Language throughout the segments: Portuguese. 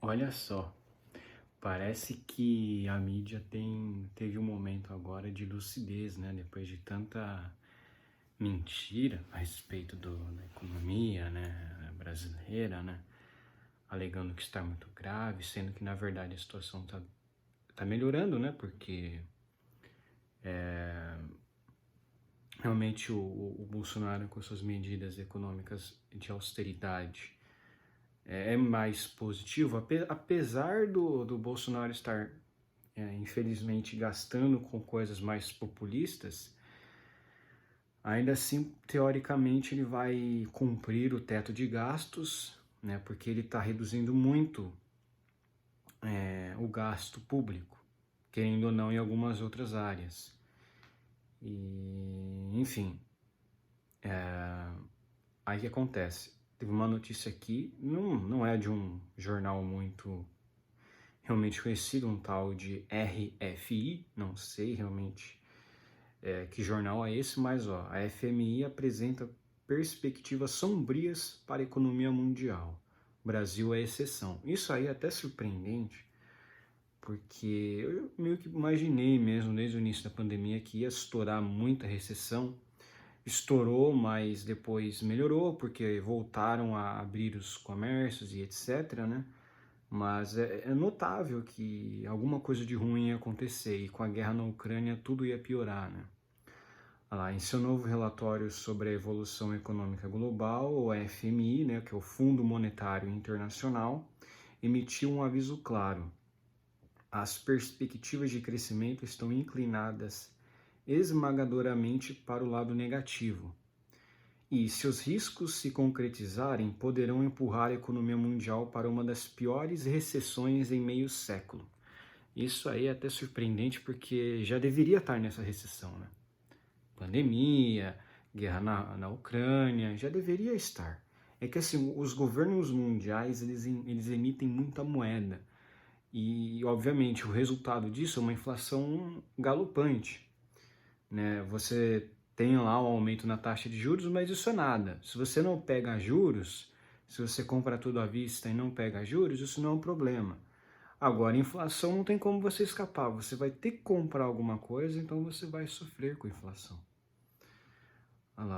Olha só, parece que a mídia teve um momento agora de lucidez, né? Depois de tanta mentira a respeito da economia, né, brasileira, né? Alegando que está muito grave, sendo que na verdade a situação tá melhorando, né? Porque realmente o Bolsonaro, com suas medidas econômicas de austeridade, é mais positivo, apesar do Bolsonaro estar infelizmente gastando com coisas mais populistas. Ainda assim, teoricamente, ele vai cumprir o teto de gastos, né, porque ele está reduzindo muito o gasto público, querendo ou não, em algumas outras áreas. E, enfim, aí que acontece? Teve uma notícia aqui, não é de um jornal muito realmente conhecido, um tal de RFI, não sei realmente que jornal é esse, mas ó, a FMI apresenta perspectivas sombrias para a economia mundial. O Brasil é exceção. Isso aí é até surpreendente, porque eu meio que imaginei mesmo desde o início da pandemia que ia estourar muita recessão. Estourou, mas depois melhorou, porque voltaram a abrir os comércios e etc, né? Mas é notável que alguma coisa de ruim ia acontecer, e com a guerra na Ucrânia tudo ia piorar, né? Em seu novo relatório sobre a evolução econômica global, o FMI, né, que é o Fundo Monetário Internacional, emitiu um aviso claro. As perspectivas de crescimento estão inclinadas esmagadoramente para o lado negativo. E, se os riscos se concretizarem, poderão empurrar a economia mundial para uma das piores recessões em meio século. Isso aí é até surpreendente, porque já deveria estar nessa recessão, né? Pandemia, guerra na Ucrânia, já deveria estar. É que assim, os governos mundiais, eles emitem muita moeda. E, obviamente, o resultado disso é uma inflação galopante, né? Você tem lá um aumento na taxa de juros, mas isso é nada. Se você não pega juros, se você compra tudo à vista e não pega juros, isso não é um problema. Agora, inflação não tem como você escapar. Você vai ter que comprar alguma coisa, então você vai sofrer com inflação.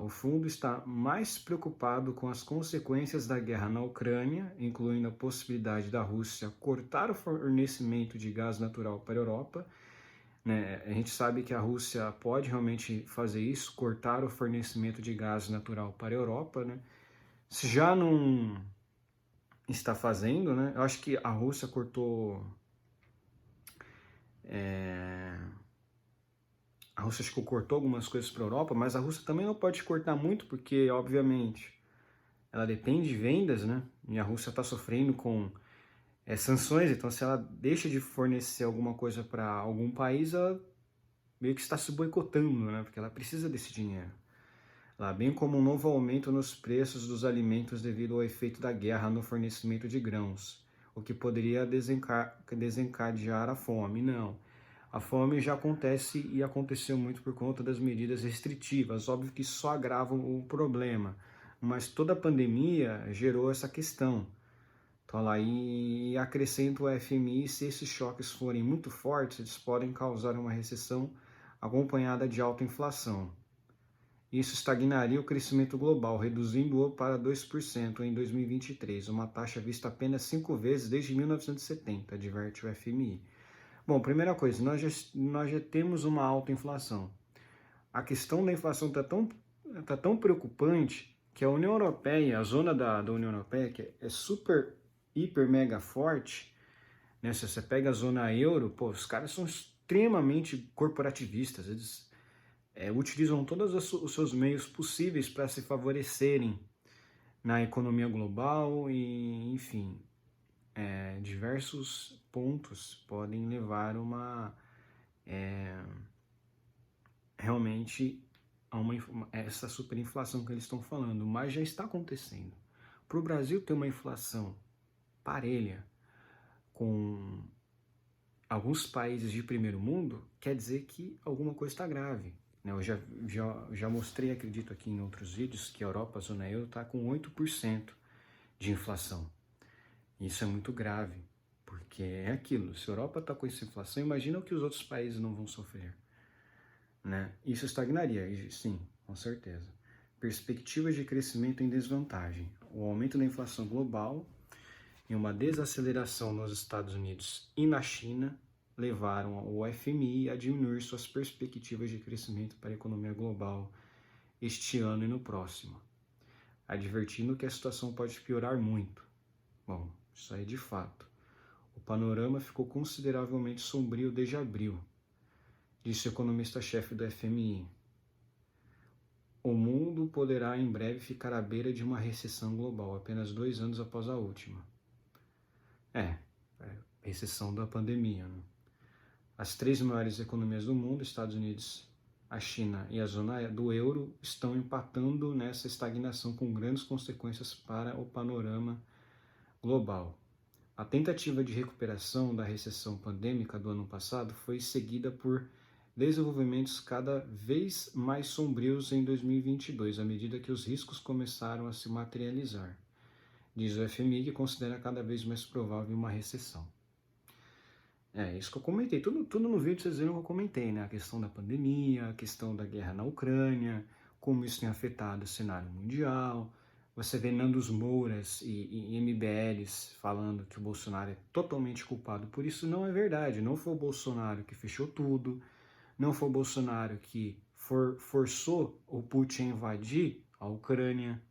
O fundo está mais preocupado com as consequências da guerra na Ucrânia, incluindo a possibilidade da Rússia cortar o fornecimento de gás natural para a Europa, né? A gente sabe que a Rússia pode realmente fazer isso, cortar o fornecimento de gás natural para a Europa, né? Se já não está fazendo, né? Eu acho que a Rússia cortou... A Rússia acho que cortou algumas coisas para a Europa, mas a Rússia também não pode cortar muito, porque, obviamente, ela depende de vendas, né? E a Rússia está sofrendo com sanções, então se ela deixa de fornecer alguma coisa para algum país, ela meio que está se boicotando, né? Porque ela precisa desse dinheiro. Bem como um novo aumento nos preços dos alimentos devido ao efeito da guerra no fornecimento de grãos, o que poderia desencadear a fome. Não. A fome já acontece e aconteceu muito por conta das medidas restritivas. Óbvio que só agravam o problema, mas toda a pandemia gerou essa questão. Então, e acrescenta o FMI, se esses choques forem muito fortes, eles podem causar uma recessão acompanhada de alta inflação. Isso estagnaria o crescimento global, reduzindo-o para 2% em 2023, uma taxa vista apenas 5 vezes desde 1970, adverte o FMI. Bom, primeira coisa, nós já temos uma alta inflação. A questão da inflação tá tão preocupante que a União Europeia, a zona da União Europeia, que é super, hiper, mega forte, né? Se você pega a zona euro, pô, os caras são extremamente corporativistas, eles utilizam todos os seus meios possíveis para se favorecerem na economia global e, enfim, diversos pontos podem levar realmente a essa superinflação que eles estão falando, mas já está acontecendo. Para o Brasil ter uma inflação parelha com alguns países de primeiro mundo, quer dizer que alguma coisa está grave. Eu já mostrei, acredito aqui em outros vídeos, que a Europa, a zona euro, está com 8% de inflação. Isso é muito grave, porque é aquilo, se a Europa está com essa inflação, imagina o que os outros países não vão sofrer, né? Isso estagnaria, sim, com certeza. Perspectivas de crescimento em desvantagem. O aumento da inflação global e uma desaceleração nos Estados Unidos e na China levaram o FMI a diminuir suas perspectivas de crescimento para a economia global este ano e no próximo, advertindo que a situação pode piorar muito. Bom, isso aí de fato. O panorama ficou consideravelmente sombrio desde abril, disse o economista-chefe do FMI. O mundo poderá em breve ficar à beira de uma recessão global, apenas 2 anos após a última. Recessão da pandemia, né? As 3 maiores economias do mundo, Estados Unidos, a China e a zona do euro, estão empatando nessa estagnação com grandes consequências para o panorama global. A tentativa de recuperação da recessão pandêmica do ano passado foi seguida por desenvolvimentos cada vez mais sombrios em 2022, à medida que os riscos começaram a se materializar, diz o FMI, que considera cada vez mais provável uma recessão. Isso que eu comentei, tudo no vídeo vocês viram que eu comentei, né? A questão da pandemia, a questão da guerra na Ucrânia, como isso tem afetado o cenário mundial. Você vê Nandos Mouras e MBLs falando que o Bolsonaro é totalmente culpado por isso. Não é verdade, não foi o Bolsonaro que fechou tudo, não foi o Bolsonaro que forçou o Putin a invadir a Ucrânia.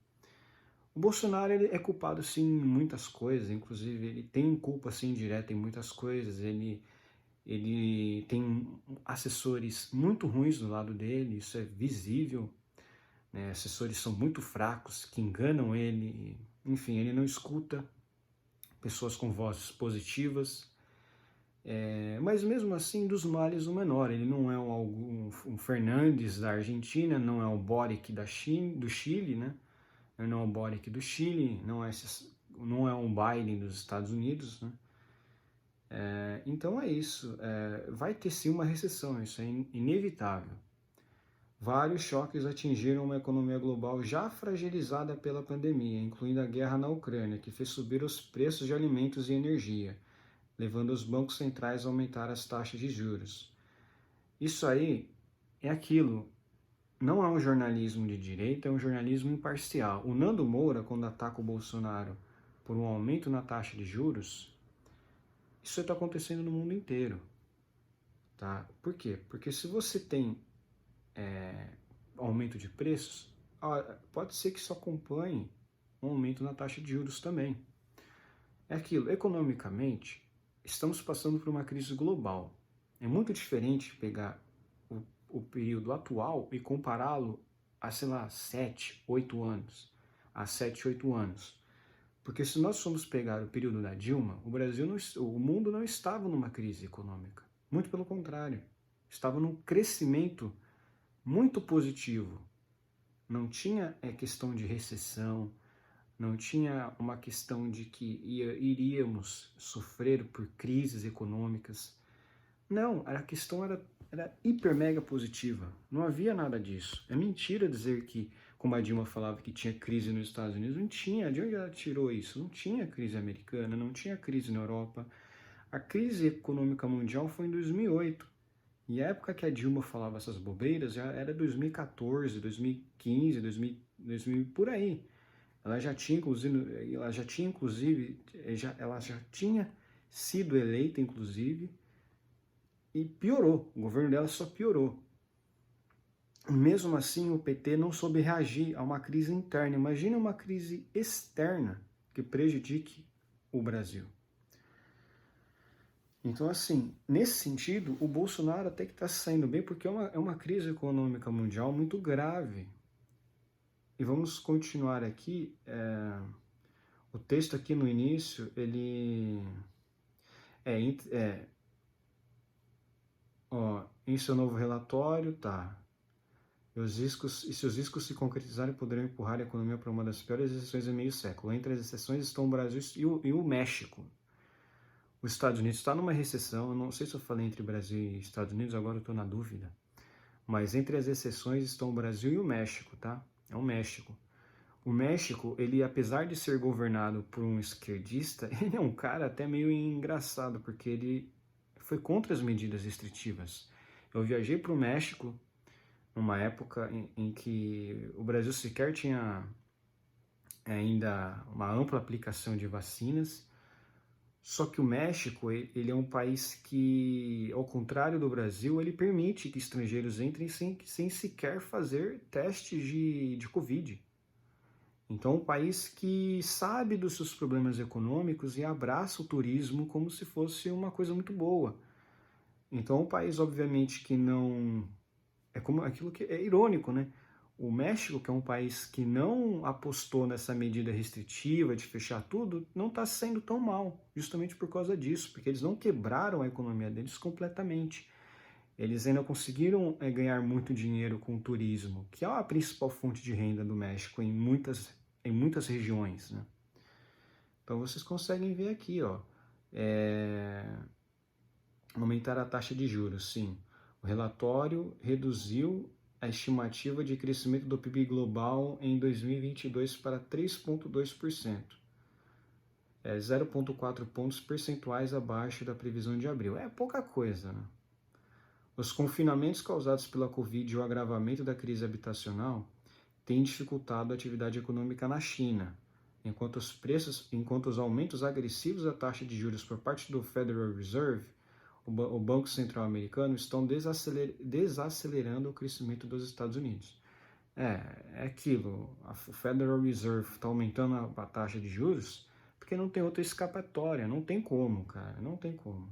O Bolsonaro ele é culpado sim em muitas coisas, inclusive ele tem culpa sim direta em muitas coisas, ele tem assessores muito ruins do lado dele, isso é visível, né? Assessores são muito fracos, que enganam ele, enfim, ele não escuta pessoas com vozes positivas, mas mesmo assim dos males o menor, ele não é um Fernandes da Argentina, não é o Boric do Chile, né? Não é o Boric do Chile, não é um Biden dos Estados Unidos, né? Então é isso, vai ter sim uma recessão, isso é inevitável. Vários choques atingiram uma economia global já fragilizada pela pandemia, incluindo a guerra na Ucrânia, que fez subir os preços de alimentos e energia, levando os bancos centrais a aumentar as taxas de juros. Isso aí é aquilo, não é um jornalismo de direita, é um jornalismo imparcial. O Nando Moura, quando ataca o Bolsonaro por um aumento na taxa de juros, isso está acontecendo no mundo inteiro. Tá? Por quê? Porque se você tem aumento de preços, pode ser que isso acompanhe um aumento na taxa de juros também. É aquilo, economicamente, estamos passando por uma crise global. É muito diferente pegar o período atual e compará-lo a, sei lá, 7, 8 anos. Há 7, 8 anos. Porque se nós formos pegar o período da Dilma, o mundo não estava numa crise econômica. Muito pelo contrário. Estava num crescimento muito positivo. Não tinha questão de recessão, não tinha uma questão de que iríamos sofrer por crises econômicas. Não, a questão era hiper mega positiva. Não havia nada disso. É mentira dizer que, como a Dilma falava que tinha crise nos Estados Unidos, não tinha. De onde ela tirou isso? Não tinha crise americana, não tinha crise na Europa. A crise econômica mundial foi em 2008. E a época que a Dilma falava essas bobeiras já era 2014, 2015, 2000 por aí. Ela já tinha sido eleita, inclusive, e piorou. O governo dela só piorou. Mesmo assim, o PT não soube reagir a uma crise interna. Imagina uma crise externa que prejudique o Brasil. Então, assim, nesse sentido, o Bolsonaro até que está saindo bem, porque é uma crise econômica mundial muito grave. E vamos continuar aqui. O texto aqui no início, ele em seu novo relatório, tá. E se os riscos se concretizarem, poderão empurrar a economia para uma das piores recessões em meio século. Entre as exceções estão o Brasil e o México. Os Estados Unidos está numa recessão, eu não sei se eu falei entre Brasil e Estados Unidos, agora eu estou na dúvida. Mas entre as exceções estão o Brasil e o México, tá? É o México. O México, ele apesar de ser governado por um esquerdista, ele é um cara até meio engraçado, porque ele foi contra as medidas restritivas. Eu viajei para o México numa época em que o Brasil sequer tinha ainda uma ampla aplicação de vacinas, só que o México, ele é um país que, ao contrário do Brasil, ele permite que estrangeiros entrem sem sequer fazer testes de Covid. Então, é um país que sabe dos seus problemas econômicos e abraça o turismo como se fosse uma coisa muito boa. Então, é um país, obviamente, que não... É como aquilo que é irônico, né? O México, que é um país que não apostou nessa medida restritiva de fechar tudo, não está sendo tão mal, justamente por causa disso, porque eles não quebraram a economia deles completamente. Eles ainda conseguiram ganhar muito dinheiro com o turismo, que é a principal fonte de renda do México em muitas regiões, né? Então vocês conseguem ver aqui, ó, aumentar a taxa de juros, sim. O relatório reduziu a estimativa de crescimento do PIB global em 2022 para 3,2%. 0,4 pontos percentuais abaixo da previsão de abril. É pouca coisa, né? Os confinamentos causados pela Covid e o agravamento da crise habitacional têm dificultado a atividade econômica na China, enquanto os aumentos agressivos da taxa de juros por parte do Federal Reserve, o Banco Central Americano, estão desacelerando o crescimento dos Estados Unidos. É aquilo, o Federal Reserve está aumentando a taxa de juros porque não tem outra escapatória, não tem como, cara, não tem como.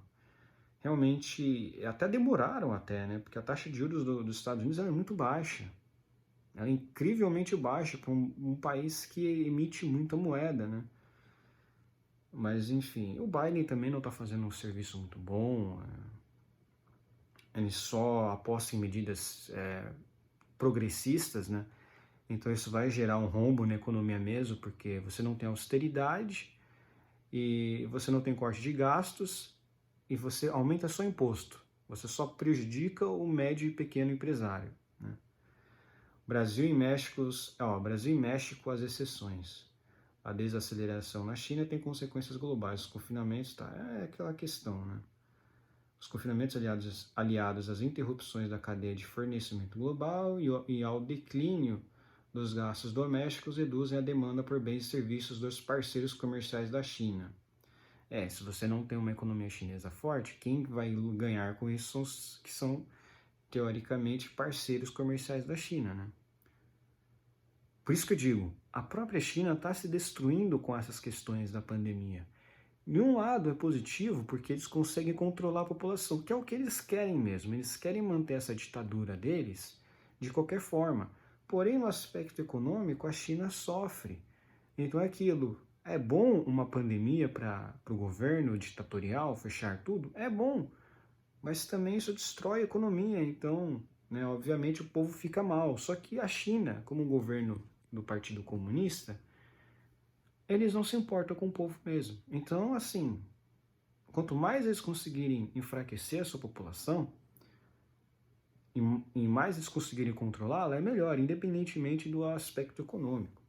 Realmente, até demoraram até, né? Porque a taxa de juros dos Estados Unidos é muito baixa. Ela é incrivelmente baixa para um país que emite muita moeda, né? Mas, enfim, o Biden também não está fazendo um serviço muito bom. Ele só aposta em medidas progressistas, né? Então isso vai gerar um rombo na economia mesmo, porque você não tem austeridade e você não tem corte de gastos e você aumenta só imposto. Você só prejudica o médio e pequeno empresário, né? Brasil e México as exceções. A desaceleração na China tem consequências globais. Os confinamentos, é aquela questão, né? Os confinamentos aliados às interrupções da cadeia de fornecimento global e ao declínio dos gastos domésticos reduzem a demanda por bens e serviços dos parceiros comerciais da China. Se você não tem uma economia chinesa forte, quem vai ganhar com isso são teoricamente, parceiros comerciais da China, né? Por isso que eu digo, a própria China está se destruindo com essas questões da pandemia. De um lado é positivo porque eles conseguem controlar a população, que é o que eles querem mesmo. Eles querem manter essa ditadura deles de qualquer forma. Porém, no aspecto econômico, a China sofre. Então é aquilo. É bom uma pandemia para o governo ditatorial fechar tudo? É bom. Mas também isso destrói a economia. Então, né, obviamente, o povo fica mal. Só que a China, como governo do Partido Comunista, eles não se importam com o povo mesmo. Então, assim, quanto mais eles conseguirem enfraquecer a sua população, e mais eles conseguirem controlá-la, é melhor, independentemente do aspecto econômico.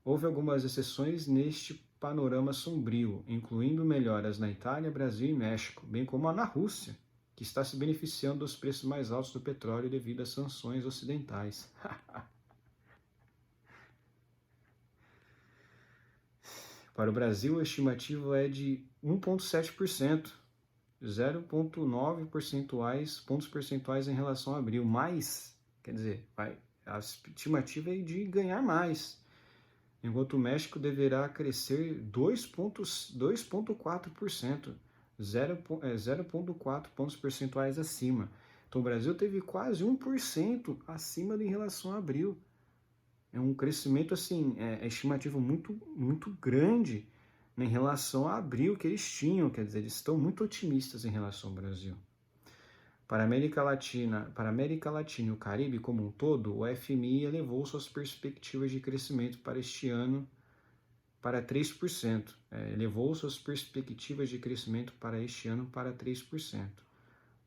Houve algumas exceções neste panorama sombrio, incluindo melhoras na Itália, Brasil e México, bem como na Rússia, que está se beneficiando dos preços mais altos do petróleo devido às sanções ocidentais. Para o Brasil, a estimativa é de 1,7%, 0,9 pontos percentuais em relação a abril. Mais, quer dizer, a estimativa é de ganhar mais, enquanto o México deverá crescer 2,4%, 0,4 pontos percentuais acima. Então o Brasil teve quase 1% acima em relação a abril. É um crescimento, assim, estimativo muito grande, né, em relação a abril que eles tinham, quer dizer, eles estão muito otimistas em relação ao Brasil. Para a América Latina e o Caribe como um todo, o FMI elevou suas perspectivas de crescimento para este ano para 3%. Elevou suas perspectivas de crescimento para este ano para 3%.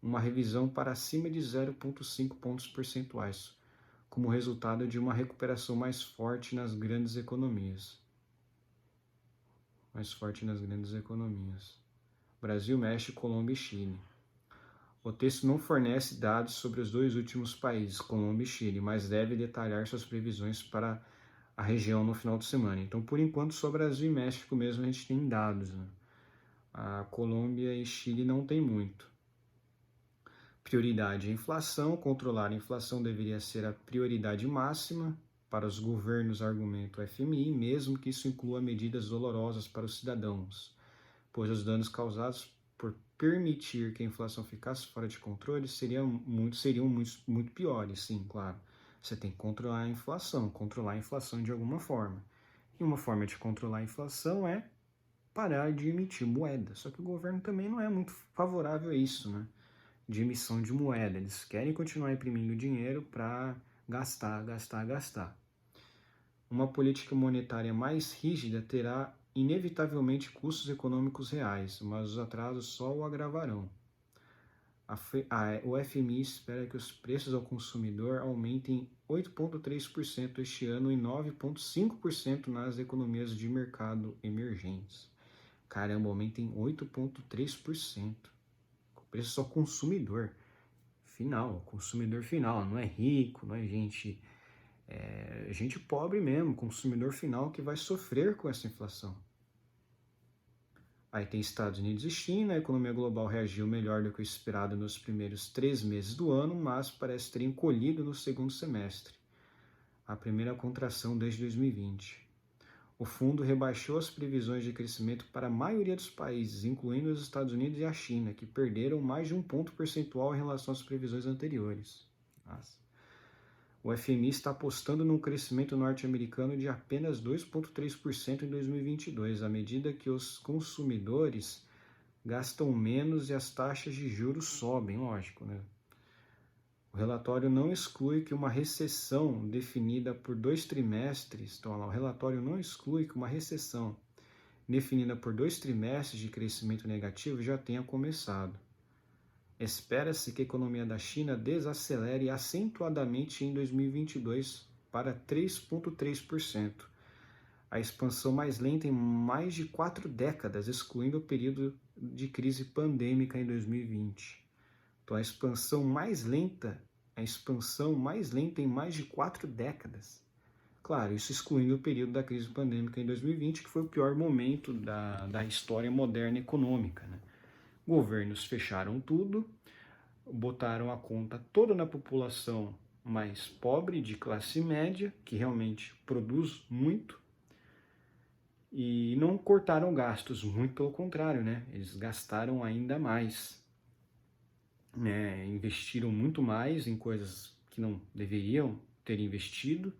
Uma revisão para acima de 0,5 pontos percentuais. como resultado de uma recuperação mais forte nas grandes economias. Brasil, México, Colômbia e Chile. O texto não fornece dados sobre os dois últimos países, Colômbia e Chile, mas deve detalhar suas previsões para a região no final de semana. Então, por enquanto, só Brasil e México mesmo a gente tem dados, né? A Colômbia e Chile não tem muito. Prioridade à inflação. Controlar a inflação deveria ser a prioridade máxima para os governos, argumenta o FMI, mesmo que isso inclua medidas dolorosas para os cidadãos, pois os danos causados por permitir que a inflação ficasse fora de controle seriam muito piores, sim, claro. Você tem que controlar a inflação de alguma forma. E uma forma de controlar a inflação é parar de emitir moeda. Só que o governo também não é muito favorável a isso, né? De emissão de moeda. Eles querem continuar imprimindo dinheiro para gastar. Uma política monetária mais rígida terá inevitavelmente custos econômicos reais, mas os atrasos só o agravarão. O FMI espera que os preços ao consumidor aumentem 8,3% este ano e 9,5% nas economias de mercado emergentes. Caramba, aumentem 8,3%. O preço só consumidor final, não é rico, não é gente pobre mesmo, consumidor final que vai sofrer com essa inflação. Aí tem Estados Unidos e China, a economia global reagiu melhor do que o esperado nos primeiros 3 meses do ano, mas parece ter encolhido no segundo semestre, a primeira contração desde 2020. O fundo rebaixou as previsões de crescimento para a maioria dos países, incluindo os Estados Unidos e a China, que perderam mais de 1 ponto percentual em relação às previsões anteriores. O FMI está apostando num crescimento norte-americano de apenas 2,3% em 2022, à medida que os consumidores gastam menos e as taxas de juros sobem, lógico, né? O relatório não exclui que uma recessão definida por 2 trimestres, então lá, o relatório não exclui que uma recessão definida por 2 trimestres de crescimento negativo já tenha começado. Espera-se que a economia da China desacelere acentuadamente em 2022 para 3,3%, a expansão mais lenta em mais de 4 décadas, excluindo o período de crise pandêmica em 2020. Então, a expansão mais lenta em mais de 4 décadas. Claro, isso excluindo o período da crise pandêmica em 2020, que foi o pior momento da história moderna econômica, né? Governos fecharam tudo, botaram a conta toda na população mais pobre, de classe média, que realmente produz muito, e não cortaram gastos, muito pelo contrário, né? Eles gastaram ainda mais, né? Investiram muito mais em coisas que não deveriam ter investido,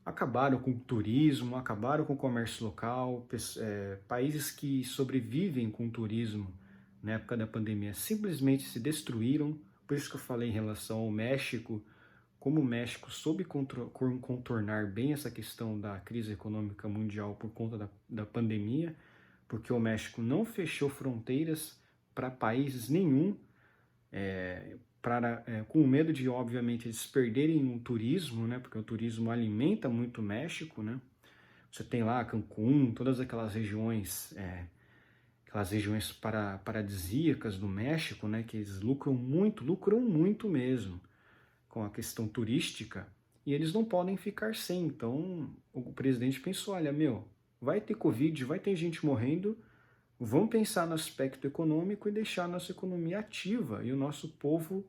acabaram com o turismo, acabaram com o comércio local, países que sobrevivem com o turismo na época da pandemia simplesmente se destruíram. Por isso que eu falei em relação ao México, como o México soube contornar bem essa questão da crise econômica mundial por conta da pandemia, porque o México não fechou fronteiras para países nenhum, com medo de, obviamente, eles perderem o turismo, né? Porque o turismo alimenta muito o México, né? Você tem lá Cancún, todas aquelas regiões paradisíacas do México, né? Que eles lucram muito mesmo com a questão turística, e eles não podem ficar sem. Então, o presidente pensou, olha, vai ter Covid, vai ter gente morrendo, vamos pensar no aspecto econômico e deixar a nossa economia ativa e o nosso povo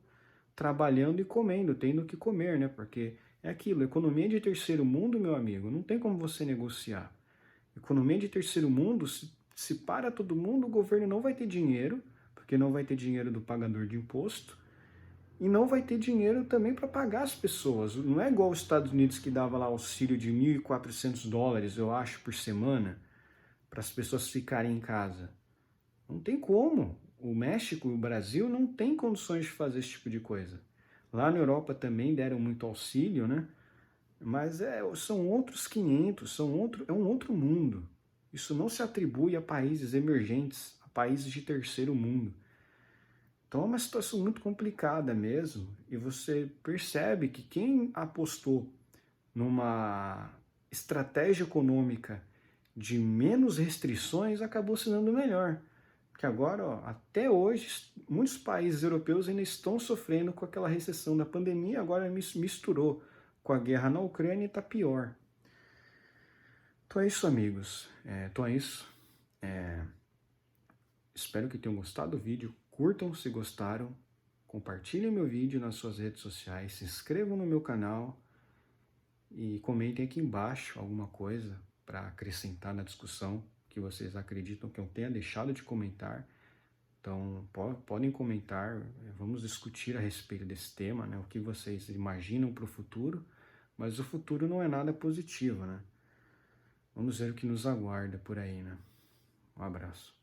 trabalhando e comendo, tendo o que comer, né? Porque é aquilo, economia de terceiro mundo, meu amigo, não tem como você negociar. Economia de terceiro mundo, se para todo mundo, o governo não vai ter dinheiro, porque não vai ter dinheiro do pagador de imposto, e não vai ter dinheiro também para pagar as pessoas. Não é igual os Estados Unidos que dava lá auxílio de $1.400, eu acho, por semana, para as pessoas ficarem em casa. Não tem como. O México e o Brasil não tem condições de fazer esse tipo de coisa. Lá na Europa também deram muito auxílio, né? Mas são outros 500, é um outro mundo. Isso não se atribui a países emergentes, a países de terceiro mundo. Então é uma situação muito complicada mesmo, e você percebe que quem apostou numa estratégia econômica de menos restrições acabou se dando melhor. Porque agora, ó, até hoje, muitos países europeus ainda estão sofrendo com aquela recessão da pandemia, agora misturou com a guerra na Ucrânia e está pior. Então é isso, amigos. Então é isso. Espero que tenham gostado do vídeo. Curtam se gostaram. Compartilhem meu vídeo nas suas redes sociais. Se inscrevam no meu canal. E comentem aqui embaixo alguma coisa para acrescentar na discussão que vocês acreditam que eu tenha deixado de comentar. Então, podem comentar, vamos discutir a respeito desse tema, né? O que vocês imaginam para o futuro, mas o futuro não é nada positivo, né? Vamos ver o que nos aguarda por aí, né? Um abraço.